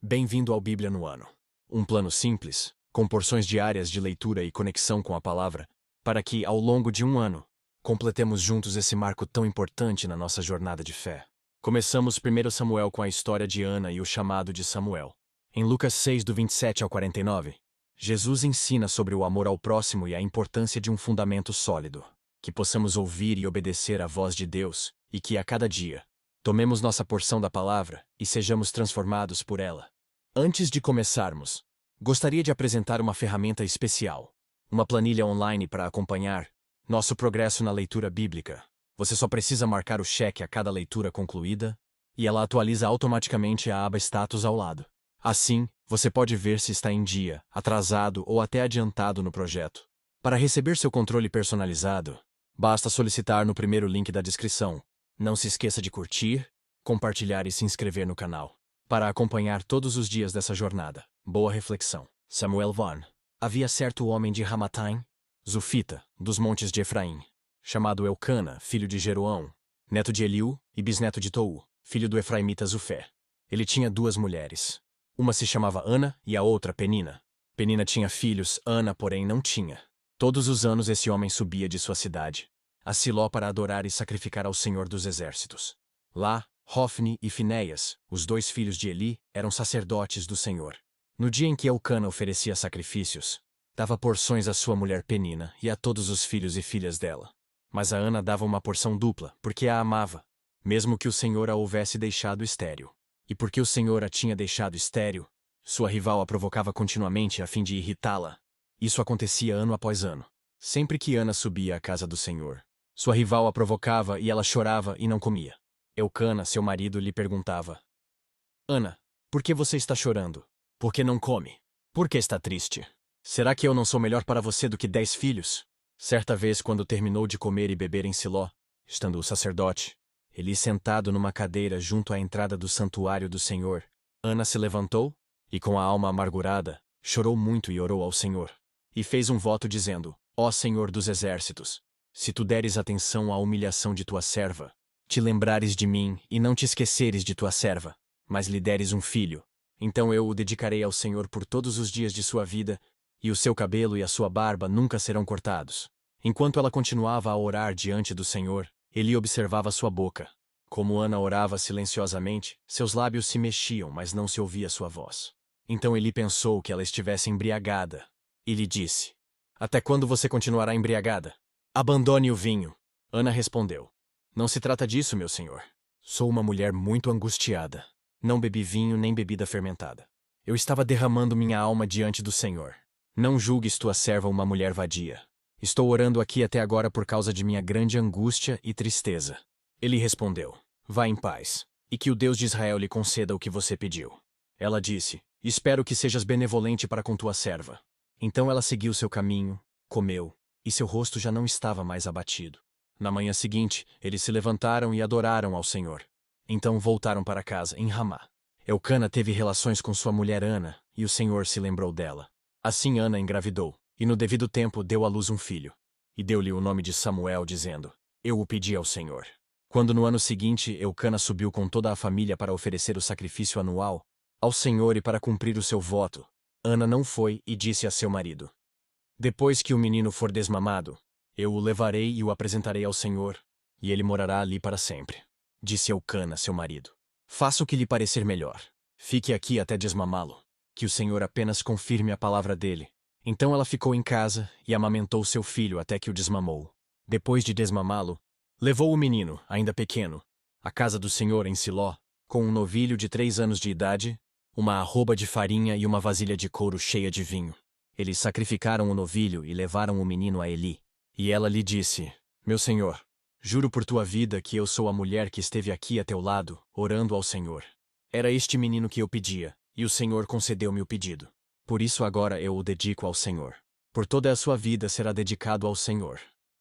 Bem-vindo ao Bíblia no Ano. Um plano simples, com porções diárias de leitura e conexão com a palavra, para que, ao longo de um ano, completemos juntos esse marco tão importante na nossa jornada de fé. Começamos 1 Samuel com a história de Ana e o chamado de Samuel. Em Lucas 6, do 27 ao 49, Jesus ensina sobre o amor ao próximo e a importância de um fundamento sólido, que possamos ouvir e obedecer à voz de Deus, e que, a cada dia, tomemos nossa porção da palavra e sejamos transformados por ela. Antes de começarmos, gostaria de apresentar uma ferramenta especial, uma planilha online para acompanhar nosso progresso na leitura bíblica. Você só precisa marcar o cheque a cada leitura concluída, e ela atualiza automaticamente a aba Status ao lado. Assim, você pode ver se está em dia, atrasado ou até adiantado no projeto. Para receber seu controle personalizado, basta solicitar no primeiro link da descrição. Não se esqueça de curtir, compartilhar e se inscrever no canal, para acompanhar todos os dias dessa jornada. Boa reflexão. Samuel Vaughan. Havia certo homem de Ramataim, Zufita, dos montes de Efraim, chamado Elcana, filho de Jeroão, neto de Eliú e bisneto de Tou, filho do efraimita Zufé. Ele tinha duas mulheres. Uma se chamava Ana e a outra Penina. Penina tinha filhos, Ana, porém, não tinha. Todos os anos esse homem subia de sua cidade a Siló para adorar e sacrificar ao Senhor dos Exércitos. Lá, Hofni e Finéias, os dois filhos de Eli, eram sacerdotes do Senhor. No dia em que Elcana oferecia sacrifícios, dava porções à sua mulher Penina e a todos os filhos e filhas dela. Mas a Ana dava uma porção dupla, porque a amava, mesmo que o Senhor a houvesse deixado estéril. E porque o Senhor a tinha deixado estéril, sua rival a provocava continuamente a fim de irritá-la. Isso acontecia ano após ano. Sempre que Ana subia à casa do Senhor, sua rival a provocava e ela chorava e não comia. Elcana, seu marido, lhe perguntava: Ana, por que você está chorando? Por que não come? Por que está triste? Será que eu não sou melhor para você do que 10 filhos? Certa vez, quando terminou de comer e beber em Siló, estando o sacerdote, Eli sentado numa cadeira junto à entrada do santuário do Senhor, Ana se levantou e, com a alma amargurada, chorou muito e orou ao Senhor. E fez um voto dizendo: Ó Senhor dos Exércitos, se tu deres atenção à humilhação de tua serva, te lembrares de mim e não te esqueceres de tua serva, mas lhe deres um filho, então eu o dedicarei ao Senhor por todos os dias de sua vida, e o seu cabelo e a sua barba nunca serão cortados. Enquanto ela continuava a orar diante do Senhor, Eli observava sua boca. Como Ana orava silenciosamente, seus lábios se mexiam, mas não se ouvia sua voz. Então Eli pensou que ela estivesse embriagada, e lhe disse: Até quando você continuará embriagada? Abandone o vinho. Ana respondeu: Não se trata disso, meu senhor. Sou uma mulher muito angustiada. Não bebi vinho nem bebida fermentada. Eu estava derramando minha alma diante do Senhor. Não julgues tua serva uma mulher vadia. Estou orando aqui até agora por causa de minha grande angústia e tristeza. Ele respondeu: Vá em paz, e que o Deus de Israel lhe conceda o que você pediu. Ela disse: Espero que sejas benevolente para com tua serva. Então ela seguiu seu caminho, comeu, e seu rosto já não estava mais abatido. Na manhã seguinte, eles se levantaram e adoraram ao Senhor. Então voltaram para casa, em Ramá. Elcana teve relações com sua mulher Ana, e o Senhor se lembrou dela. Assim Ana engravidou, e no devido tempo deu à luz um filho. E deu-lhe o nome de Samuel, dizendo: Eu o pedi ao Senhor. Quando no ano seguinte Elcana subiu com toda a família para oferecer o sacrifício anual ao Senhor e para cumprir o seu voto, Ana não foi e disse a seu marido: Depois que o menino for desmamado, eu o levarei e o apresentarei ao Senhor, e ele morará ali para sempre. Disse Elcana, seu marido: Faça o que lhe parecer melhor. Fique aqui até desmamá-lo. Que o Senhor apenas confirme a palavra dele. Então ela ficou em casa e amamentou seu filho até que o desmamou. Depois de desmamá-lo, levou o menino, ainda pequeno, à casa do Senhor em Siló, com um novilho de 3 anos de idade, uma arroba de farinha e uma vasilha de couro cheia de vinho. Eles sacrificaram o novilho e levaram o menino a Eli. E ela lhe disse: Meu senhor, juro por tua vida que eu sou a mulher que esteve aqui a teu lado, orando ao Senhor. Era este menino que eu pedia, e o Senhor concedeu-me o pedido. Por isso agora eu o dedico ao Senhor. Por toda a sua vida será dedicado ao Senhor.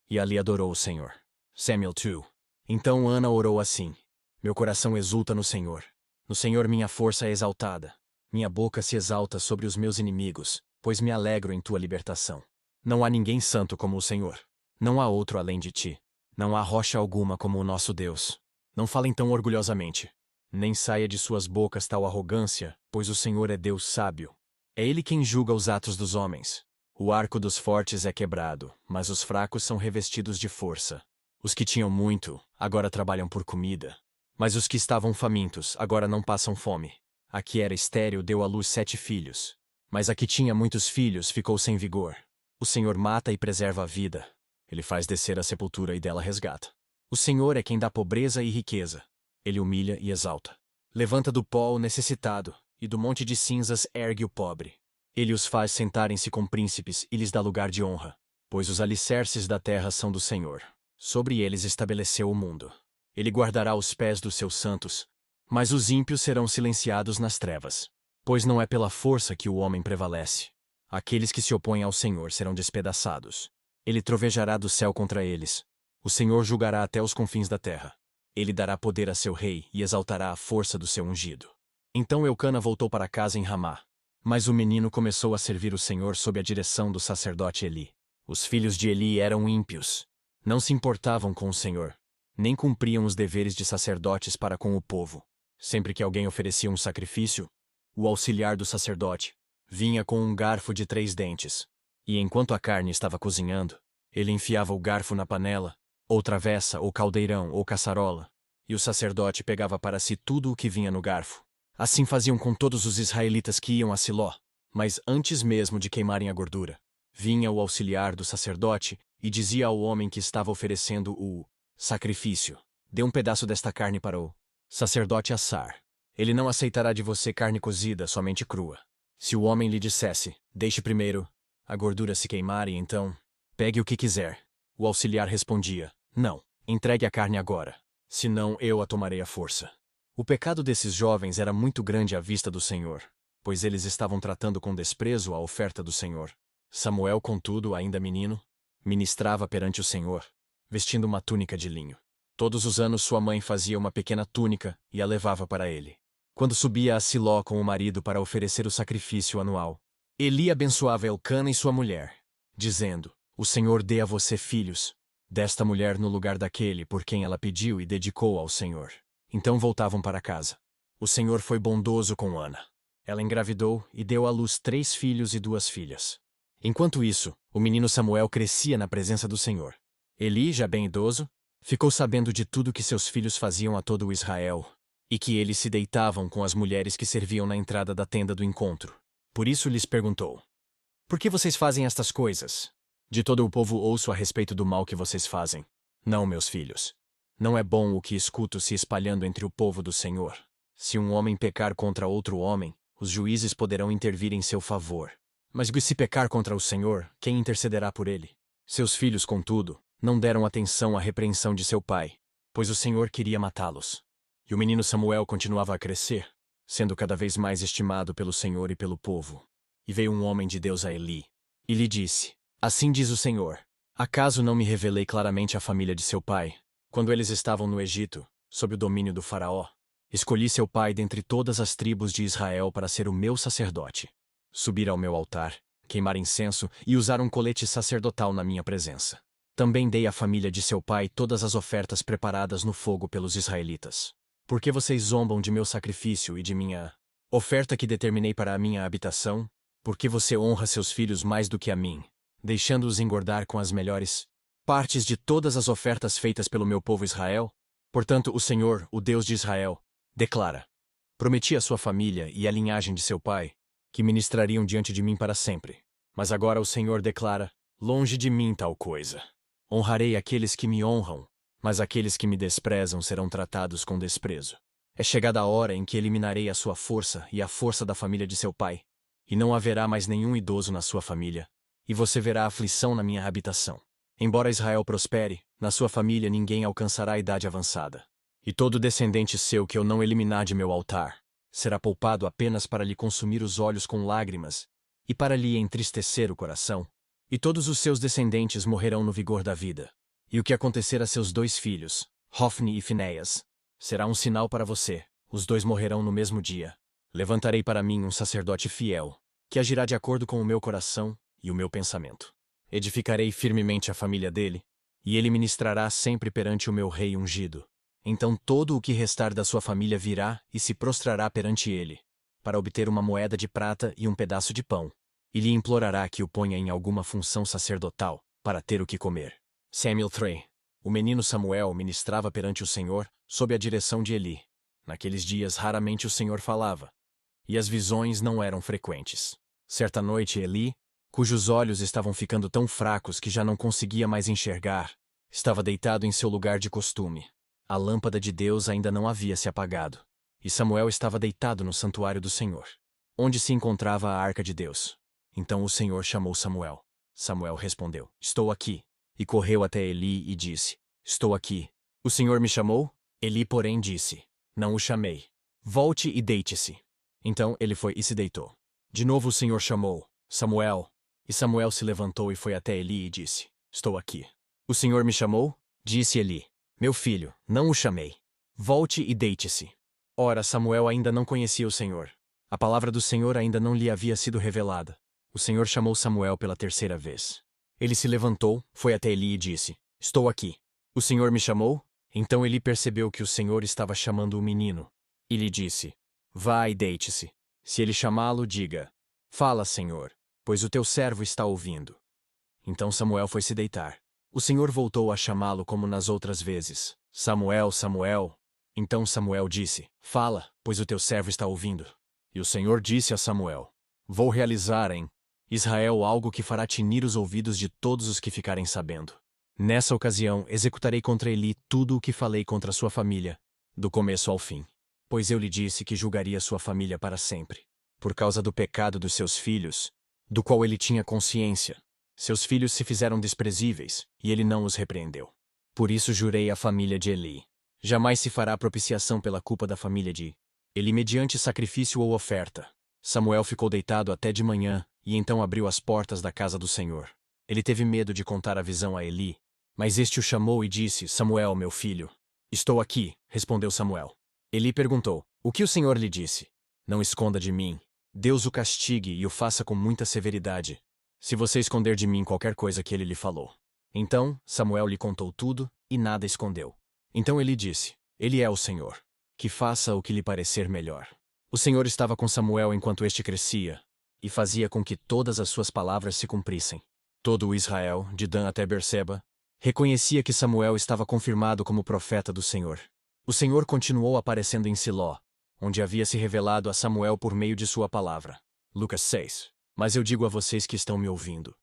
E ali adorou o Senhor. Samuel 2. Então Ana orou assim: Meu coração exulta no Senhor. No Senhor minha força é exaltada. Minha boca se exalta sobre os meus inimigos, pois me alegro em tua libertação. Não há ninguém santo como o Senhor. Não há outro além de ti. Não há rocha alguma como o nosso Deus. Não falem tão orgulhosamente. Nem saia de suas bocas tal arrogância, pois o Senhor é Deus sábio. É Ele quem julga os atos dos homens. O arco dos fortes é quebrado, mas os fracos são revestidos de força. Os que tinham muito, agora trabalham por comida. Mas os que estavam famintos, agora não passam fome. A que era estéril deu à luz 7 filhos. Mas a que tinha muitos filhos ficou sem vigor. O Senhor mata e preserva a vida. Ele faz descer a sepultura e dela resgata. O Senhor é quem dá pobreza e riqueza. Ele humilha e exalta. Levanta do pó o necessitado, e do monte de cinzas ergue o pobre. Ele os faz sentarem-se com príncipes e lhes dá lugar de honra. Pois os alicerces da terra são do Senhor. Sobre eles estabeleceu o mundo. Ele guardará os pés dos seus santos, mas os ímpios serão silenciados nas trevas. Pois não é pela força que o homem prevalece. Aqueles que se opõem ao Senhor serão despedaçados. Ele trovejará do céu contra eles. O Senhor julgará até os confins da terra. Ele dará poder a seu rei e exaltará a força do seu ungido. Então Eucana voltou para casa em Ramá. Mas o menino começou a servir o Senhor sob a direção do sacerdote Eli. Os filhos de Eli eram ímpios. Não se importavam com o Senhor, nem cumpriam os deveres de sacerdotes para com o povo. Sempre que alguém oferecia um sacrifício, o auxiliar do sacerdote vinha com um garfo de 3 dentes. E enquanto a carne estava cozinhando, ele enfiava o garfo na panela, ou travessa, ou caldeirão, ou caçarola, e o sacerdote pegava para si tudo o que vinha no garfo. Assim faziam com todos os israelitas que iam a Siló. Mas antes mesmo de queimarem a gordura, vinha o auxiliar do sacerdote e dizia ao homem que estava oferecendo o sacrifício: dê um pedaço desta carne para o sacerdote assar. Ele não aceitará de você carne cozida, somente crua. Se o homem lhe dissesse: deixe primeiro a gordura se queimar e então pegue o que quiser, o auxiliar respondia: não, entregue a carne agora, senão eu a tomarei à força. O pecado desses jovens era muito grande à vista do Senhor, pois eles estavam tratando com desprezo a oferta do Senhor. Samuel, contudo, ainda menino, ministrava perante o Senhor, vestindo uma túnica de linho. Todos os anos sua mãe fazia uma pequena túnica e a levava para ele. Quando subia a Siló com o marido para oferecer o sacrifício anual, Eli abençoava Elcana e sua mulher, dizendo: o Senhor dê a você filhos, desta mulher no lugar daquele por quem ela pediu e dedicou ao Senhor. Então voltavam para casa. O Senhor foi bondoso com Ana. Ela engravidou e deu à luz 3 filhos e 2 filhas. Enquanto isso, o menino Samuel crescia na presença do Senhor. Eli, já bem idoso, ficou sabendo de tudo que seus filhos faziam a todo o Israel, e que eles se deitavam com as mulheres que serviam na entrada da tenda do encontro. Por isso lhes perguntou: por que vocês fazem estas coisas? De todo o povo ouço a respeito do mal que vocês fazem. Não, meus filhos. Não é bom o que escuto se espalhando entre o povo do Senhor. Se um homem pecar contra outro homem, os juízes poderão intervir em seu favor. Mas se pecar contra o Senhor, quem intercederá por ele? Seus filhos, contudo, não deram atenção à repreensão de seu pai, pois o Senhor queria matá-los. E o menino Samuel continuava a crescer, sendo cada vez mais estimado pelo Senhor e pelo povo. E veio um homem de Deus a Eli, e lhe disse: assim diz o Senhor, acaso não me revelei claramente à família de seu pai, quando eles estavam no Egito, sob o domínio do faraó? Escolhi seu pai dentre todas as tribos de Israel para ser o meu sacerdote, subir ao meu altar, queimar incenso e usar um colete sacerdotal na minha presença. Também dei à família de seu pai todas as ofertas preparadas no fogo pelos israelitas. Por que vocês zombam de meu sacrifício e de minha oferta que determinei para a minha habitação? Por que você honra seus filhos mais do que a mim, deixando-os engordar com as melhores partes de todas as ofertas feitas pelo meu povo Israel? Portanto, o Senhor, o Deus de Israel, declara: prometi à sua família e à linhagem de seu pai que ministrariam diante de mim para sempre. Mas agora o Senhor declara: longe de mim tal coisa. Honrarei aqueles que me honram, mas aqueles que me desprezam serão tratados com desprezo. É chegada a hora em que eliminarei a sua força e a força da família de seu pai, e não haverá mais nenhum idoso na sua família, e você verá aflição na minha habitação. Embora Israel prospere, na sua família ninguém alcançará a idade avançada. E todo descendente seu que eu não eliminar de meu altar será poupado apenas para lhe consumir os olhos com lágrimas e para lhe entristecer o coração. E todos os seus descendentes morrerão no vigor da vida. E o que acontecer a seus 2 filhos, Hofni e Finéias, será um sinal para você: os 2 morrerão no mesmo dia. Levantarei para mim um sacerdote fiel, que agirá de acordo com o meu coração e o meu pensamento. Edificarei firmemente a família dele, e ele ministrará sempre perante o meu rei ungido. Então todo o que restar da sua família virá e se prostrará perante ele, para obter uma moeda de prata e um pedaço de pão, e lhe implorará que o ponha em alguma função sacerdotal, para ter o que comer. Samuel 3. O menino Samuel ministrava perante o Senhor, sob a direção de Eli. Naqueles dias raramente o Senhor falava, e as visões não eram frequentes. Certa noite Eli, cujos olhos estavam ficando tão fracos que já não conseguia mais enxergar, estava deitado em seu lugar de costume. A lâmpada de Deus ainda não havia se apagado, e Samuel estava deitado no santuário do Senhor, onde se encontrava a arca de Deus. Então o Senhor chamou Samuel. Samuel respondeu, estou aqui. E correu até Eli e disse, estou aqui. O Senhor me chamou? Eli, porém, disse, não o chamei. Volte e deite-se. Então ele foi e se deitou. De novo o Senhor chamou, Samuel. E Samuel se levantou e foi até Eli e disse, estou aqui. O Senhor me chamou? Disse Eli, meu filho, não o chamei. Volte e deite-se. Ora, Samuel ainda não conhecia o Senhor. A palavra do Senhor ainda não lhe havia sido revelada. O Senhor chamou Samuel pela terceira vez. Ele se levantou, foi até Eli e disse, estou aqui. O Senhor me chamou? Então Eli percebeu que o Senhor estava chamando o menino. E lhe disse, vá e deite-se. Se ele chamá-lo, diga, fala, Senhor, pois o teu servo está ouvindo. Então Samuel foi se deitar. O Senhor voltou a chamá-lo como nas outras vezes. Samuel, Samuel. Então Samuel disse, fala, pois o teu servo está ouvindo. E o Senhor disse a Samuel, vou realizar em Israel algo que fará tinir os ouvidos de todos os que ficarem sabendo. Nessa ocasião executarei contra Eli tudo o que falei contra sua família, do começo ao fim. Pois eu lhe disse que julgaria sua família para sempre, por causa do pecado dos seus filhos, do qual ele tinha consciência. Seus filhos se fizeram desprezíveis, e ele não os repreendeu. Por isso jurei à família de Eli. Jamais se fará propiciação pela culpa da família de Eli mediante sacrifício ou oferta. Samuel ficou deitado até de manhã, e então abriu as portas da casa do Senhor. Ele teve medo de contar a visão a Eli, mas este o chamou e disse, Samuel, meu filho. Estou aqui, respondeu Samuel. Eli perguntou, o que o Senhor lhe disse? Não esconda de mim. Deus o castigue e o faça com muita severidade, se você esconder de mim qualquer coisa que ele lhe falou. Então, Samuel lhe contou tudo, e nada escondeu. Então Eli disse, ele é o Senhor. Que faça o que lhe parecer melhor. O Senhor estava com Samuel enquanto este crescia, e fazia com que todas as suas palavras se cumprissem. Todo o Israel, de Dan até Berseba, reconhecia que Samuel estava confirmado como profeta do Senhor. O Senhor continuou aparecendo em Siló, onde havia se revelado a Samuel por meio de sua palavra. Lucas 6. Mas eu digo a vocês que estão me ouvindo: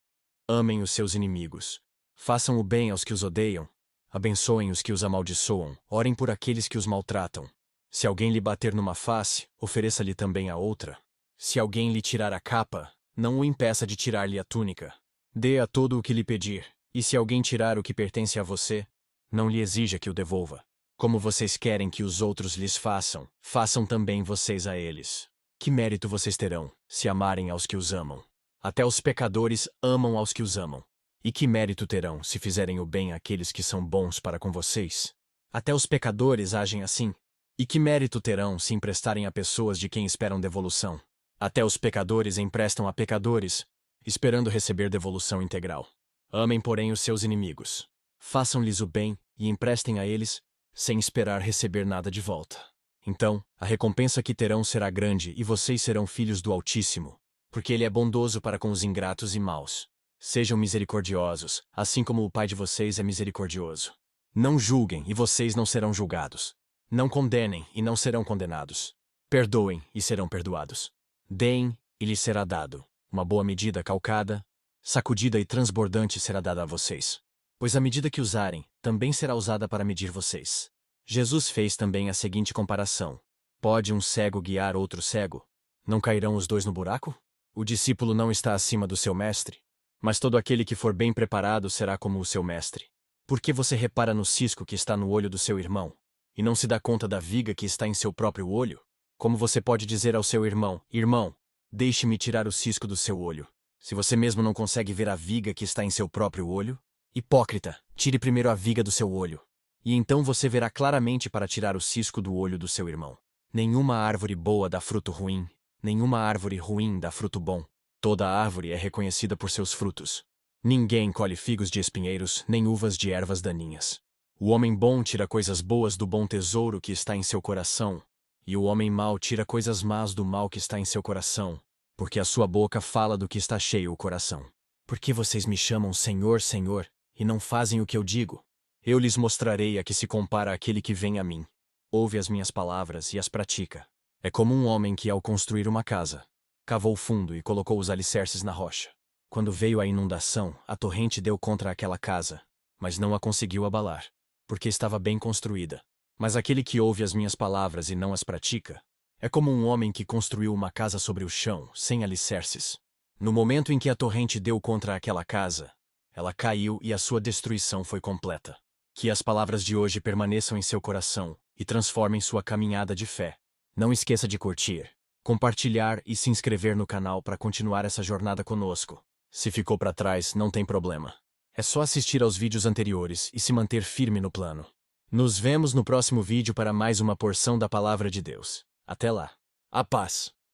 amem os seus inimigos, façam o bem aos que os odeiam, abençoem os que os amaldiçoam, orem por aqueles que os maltratam. Se alguém lhe bater numa face, ofereça-lhe também a outra. Se alguém lhe tirar a capa, não o impeça de tirar-lhe a túnica. Dê a todo o que lhe pedir, e se alguém tirar o que pertence a você, não lhe exija que o devolva. Como vocês querem que os outros lhes façam, façam também vocês a eles. Que mérito vocês terão, se amarem aos que os amam? Até os pecadores amam aos que os amam. E que mérito terão, se fizerem o bem àqueles que são bons para com vocês? Até os pecadores agem assim. E que mérito terão, se emprestarem a pessoas de quem esperam devolução? Até os pecadores emprestam a pecadores, esperando receber devolução integral. Amem, porém, os seus inimigos. Façam-lhes o bem e emprestem a eles, sem esperar receber nada de volta. Então, a recompensa que terão será grande e vocês serão filhos do Altíssimo, porque ele é bondoso para com os ingratos e maus. Sejam misericordiosos, assim como o Pai de vocês é misericordioso. Não julguem e vocês não serão julgados. Não condenem e não serão condenados. Perdoem e serão perdoados. Deem e lhes será dado. Uma boa medida calcada, sacudida e transbordante será dada a vocês. Pois a medida que usarem, também será usada para medir vocês. Jesus fez também a seguinte comparação: pode um cego guiar outro cego? Não cairão os dois no buraco? O discípulo não está acima do seu mestre, mas todo aquele que for bem preparado será como o seu mestre. Por que você repara no cisco que está no olho do seu irmão, e não se dá conta da viga que está em seu próprio olho? Como você pode dizer ao seu irmão, irmão, deixe-me tirar o cisco do seu olho, se você mesmo não consegue ver a viga que está em seu próprio olho? Hipócrita, tire primeiro a viga do seu olho, e então você verá claramente para tirar o cisco do olho do seu irmão. Nenhuma árvore boa dá fruto ruim, nenhuma árvore ruim dá fruto bom. Toda árvore é reconhecida por seus frutos. Ninguém colhe figos de espinheiros, nem uvas de ervas daninhas. O homem bom tira coisas boas do bom tesouro que está em seu coração, e o homem mau tira coisas más do mal que está em seu coração, porque a sua boca fala do que está cheio o coração. Por que vocês me chamam Senhor, Senhor, e não fazem o que eu digo? Eu lhes mostrarei a que se compara aquele que vem a mim. Ouve as minhas palavras e as pratica. É como um homem que, ao construir uma casa, cavou fundo e colocou os alicerces na rocha. Quando veio a inundação, a torrente deu contra aquela casa, mas não a conseguiu abalar, porque estava bem construída. Mas aquele que ouve as minhas palavras e não as pratica, é como um homem que construiu uma casa sobre o chão, sem alicerces. No momento em que a torrente deu contra aquela casa, ela caiu e a sua destruição foi completa. Que as palavras de hoje permaneçam em seu coração e transformem sua caminhada de fé. Não esqueça de curtir, compartilhar e se inscrever no canal para continuar essa jornada conosco. Se ficou para trás, não tem problema. É só assistir aos vídeos anteriores e se manter firme no plano. Nos vemos no próximo vídeo para mais uma porção da Palavra de Deus. Até lá. A paz.